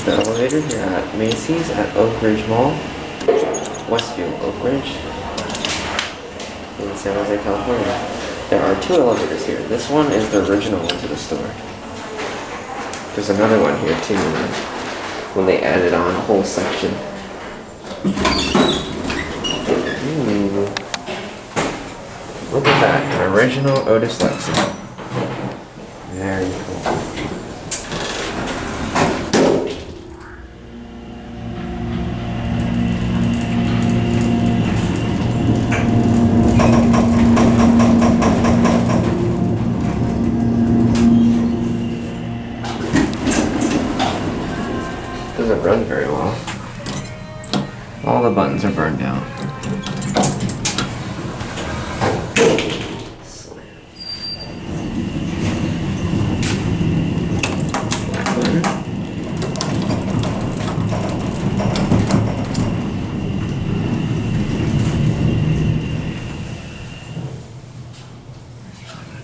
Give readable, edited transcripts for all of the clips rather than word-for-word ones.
the elevator here at Macy's at Oakridge Mall, Westfield, Oakridge, in San Jose, California. There are two elevators here. This one is the original one to the store. There's another one here too, when they added on a whole section. Look at that, an original OTIS Lexan. Very cool. Doesn't run very well. All the buttons are burned out.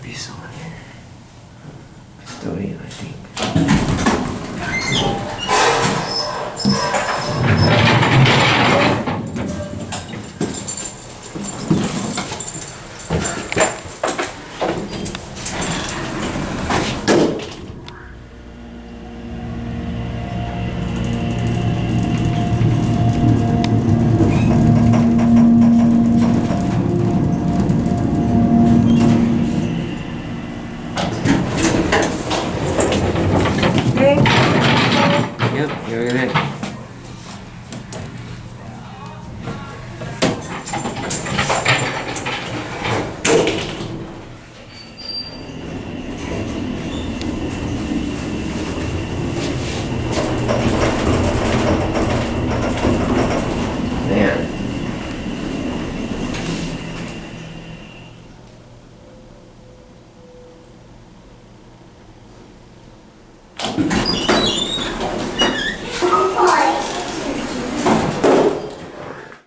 Be someone here. Custodian, I think. Yep, here it is. Man.